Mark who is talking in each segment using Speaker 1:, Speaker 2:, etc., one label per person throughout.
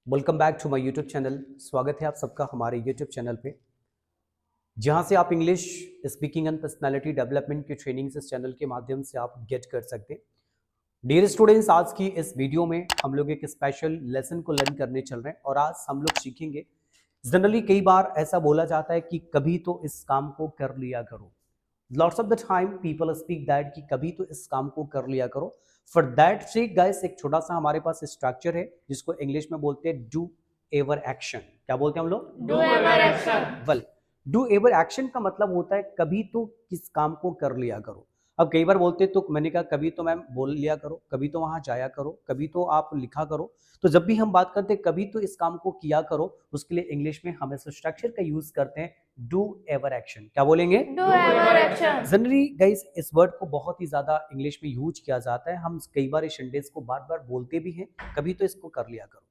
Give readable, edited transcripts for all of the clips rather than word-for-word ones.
Speaker 1: Welcome back to my YouTube channel. स्वागत है आप सबका हमारे यूट्यूब चैनल पे, जहां से आप English speaking and personality development की ट्रेनिंग्स इस चैनल के माध्यम से आप गेट कर सकते हैं। डियर स्टूडेंट्स, आज की इस वीडियो में हम लोग एक स्पेशल लेसन को लर्न करने चल रहे हैं और आज हम लोग सीखेंगे। जनरली कई बार ऐसा बोला जाता है कि कभी तो इस काम को कर लिया करो। Lots of the time people speak that कि कभी तो इस काम को कर लिया करो। फॉर दैट सेक गाइस, एक छोटा सा हमारे पास स्ट्रक्चर है जिसको इंग्लिश में बोलते हैं डू एवर एक्शन। क्या बोलते हैं हम लोग?
Speaker 2: Do ever action.
Speaker 1: Well, do ever action का मतलब होता है कभी तो किस काम को कर लिया करो। अब कई बार बोलते तो मैंने कहा कभी तो मैम बोल लिया करो, कभी तो वहां जाया करो, कभी तो आप लिखा करो। तो जब भी हम बात करते हैं कभी तो इस काम को किया करो, उसके लिए इंग्लिश में हम इस स्ट्रक्चर का यूज करते हैं डू एवर एक्शन। क्या बोलेंगे?
Speaker 2: Do ever action.
Speaker 1: Generally guys, इस वर्ड को बहुत ही ज्यादा इंग्लिश में यूज किया जाता है। हम कई बार इस सेंटेंस को बार बार बोलते भी हैं, कभी तो इसको कर लिया करो।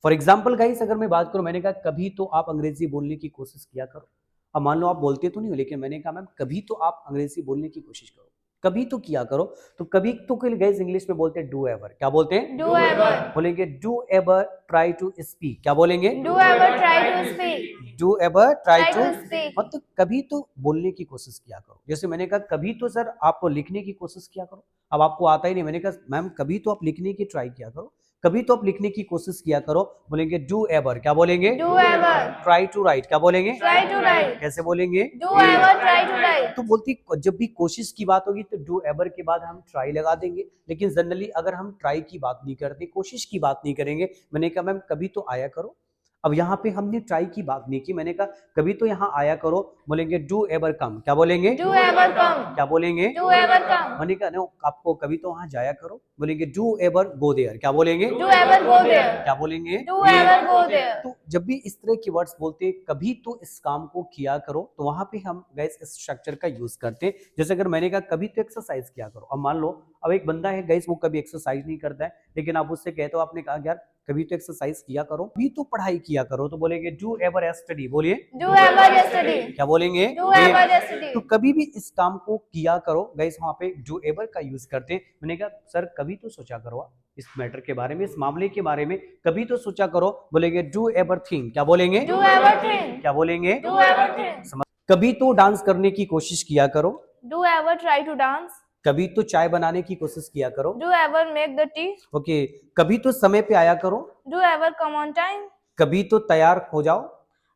Speaker 1: फॉर एग्जाम्पल गाइस, अगर मैं बात करूं, मैंने कहा कभी तो आप अंग्रेजी बोलने की कोशिश किया करो। अब मान लो आप बोलते तो नहीं हो, लेकिन मैंने कहा मैम कभी तो आप अंग्रेजी बोलने की कोशिश करो, कभी तो किया करो। तो कभी तो के लिए गाइस इंग्लिश में बोलते हैं डू एवर। क्या बोलते हैं?
Speaker 2: Do ever.
Speaker 1: बोलेंगे do ever try to speak. क्या बोलेंगे?
Speaker 2: Do ever try to speak.
Speaker 1: Do ever try
Speaker 2: Try
Speaker 1: to
Speaker 2: to speak.
Speaker 1: मतलब कभी तो बोलने की कोशिश किया करो। जैसे मैंने कहा कभी तो सर आप लिखने की कोशिश किया करो। अब आपको आता ही नहीं, मैंने कहा मैम कभी तो आप लिखने की ट्राई किया करो, कभी तो आप लिखने की कोशिश किया करो। बोलेंगे डू एवर। क्या बोलेंगे?
Speaker 2: Do ever.
Speaker 1: Try to write. क्या बोलेंगे?
Speaker 2: Try to write.
Speaker 1: कैसे बोलेंगे?
Speaker 2: Do ever try to write.
Speaker 1: तो बोलती जब भी कोशिश की बात होगी तो डू एवर के बाद हम ट्राई लगा देंगे। लेकिन जनरली अगर हम ट्राई की बात नहीं करते, कोशिश की बात नहीं करेंगे, मैंने कहा मैम कभी तो आया करो। अब यहाँ पे हमने ट्राई की बात नहीं की, मैंने कहा कभी तो यहाँ आया करो। बोलेंगे डू एवर कम। क्या बोलेंगे?
Speaker 2: डू एवर कम।
Speaker 1: क्या बोलेंगे?
Speaker 2: डू एवर कम।
Speaker 1: मैंने कहा नो, आपको कभी तो वहां जाया करो। बोलेंगे डू एवर गो देयर। क्या बोलेंगे?
Speaker 2: Do ever go there.
Speaker 1: क्या बोलेंगे?
Speaker 2: Do ever go there.
Speaker 1: तो जब भी इस तरह के वर्ड्स बोलते हैं कभी तो इस काम को किया करो, तो वहां पे हम गाइस इस स्ट्रक्चर का यूज करते हैं। जैसे अगर मैंने कहा कभी तो एक्सरसाइज किया करो। अब मान लो अब एक बंदा है गाइस, वो कभी एक्सरसाइज नहीं करता है, लेकिन आप उससे कहते हो, आपने कहा यार कभी तो एक्सरसाइज किया करो, कभी तो पढ़ाई किया करो, तो बोलेंगे डू एवर स्टडी। बोलिए
Speaker 2: डू एवर स्टडी।
Speaker 1: क्या बोलेंगे?
Speaker 2: Do ever study.
Speaker 1: तो कभी भी इस काम को किया करो गाइस, वहां पे डू एवर का यूज करते हैं। मैंने कहा सर कभी तो सोचा करो आप इस मैटर के बारे में, इस मामले के बारे में, कभी तो सोचा करो। बोलेंगे डू एवर थिंक। क्या बोलेंगे?
Speaker 2: Do ever think.
Speaker 1: क्या बोलेंगे?
Speaker 2: Do ever think.
Speaker 1: कभी तो डांस करने की कोशिश किया करो।
Speaker 2: Do ever try to dance.
Speaker 1: कभी तो चाय बनाने की कोशिश किया करो।
Speaker 2: Do ever make the tea.
Speaker 1: Okay. कभी तो समय पे आया करो।
Speaker 2: Do ever come on time.
Speaker 1: कभी तो तैयार हो जाओ।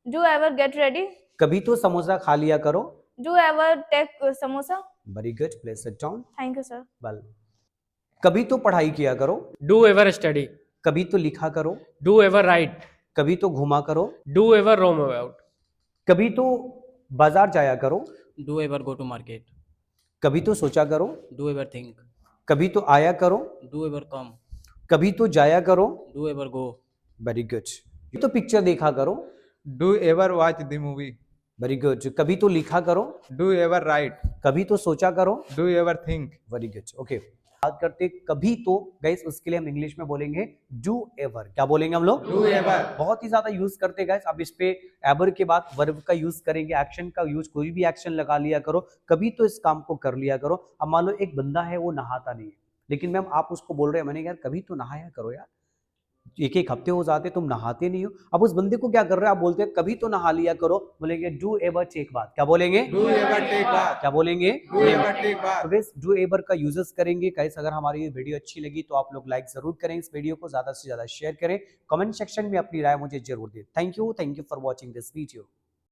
Speaker 2: Do ever get ready.
Speaker 1: कभी तो समोसा खा लिया करो।
Speaker 2: Do ever take samosa.
Speaker 1: Very good, please sit down.
Speaker 2: Thank you sir.
Speaker 1: Well, कभी तो पढ़ाई किया करो।
Speaker 3: Do ever study.
Speaker 1: कभी तो लिखा करो।
Speaker 3: Do ever write.
Speaker 1: कभी तो घूमा करो।
Speaker 3: Do ever roam about.
Speaker 1: कभी तो बाजार जाया करो।
Speaker 4: Do ever go to market?
Speaker 1: कभी तो सोचा करो।
Speaker 4: Do ever think?
Speaker 1: कभी तो आया करो।
Speaker 4: Do ever come?
Speaker 1: कभी तो जाया करो।
Speaker 4: Do ever go?
Speaker 1: Very good. तो पिक्चर देखा करो।
Speaker 5: Do ever watch the movie?
Speaker 1: Very good. कभी तो लिखा करो।
Speaker 5: Do ever write?
Speaker 1: कभी तो सोचा करो।
Speaker 5: Do ever think?
Speaker 1: Very good. Okay, बात करते कभी तो गाइस, उसके लिए हम इंग्लिश में बोलेंगे डू एवर। क्या बोलेंगे हम लोग?
Speaker 5: Do ever.
Speaker 1: बहुत ही ज्यादा यूज करते हैं गाइस। अब इस पे एवर के बाद वर्ब का यूज करेंगे, एक्शन का यूज, कोई भी एक्शन लगा लिया करो। कभी तो इस काम को कर लिया करो। अब मान लो एक बंदा है वो नहाता नहीं है, लेकिन मैम आप उसको बोल रहे हैं, मैंने यार कभी तो नहाया करो यार, एक एक हफ्ते हो जाते तुम नहाते नहीं हो। अब उस बंदे को क्या कर रहे हैं, आप बोलते हैं कभी तो नहा लिया करो। बोलेंगे डू एवर टेक बाथ। क्या बोलेंगे?
Speaker 5: Do ever take bath?
Speaker 1: क्या बोलेंगे?
Speaker 5: Do ever take bath?
Speaker 1: तो गाइस डू एवर का यूजेस करेंगे। गाइस अगर हमारी ये वीडियो अच्छी लगी तो आप लोग लाइक जरूर करें, इस वीडियो को ज्यादा से ज्यादा शेयर करें, कमेंट सेक्शन में अपनी राय मुझे जरूर दें। Thank you for watching this video.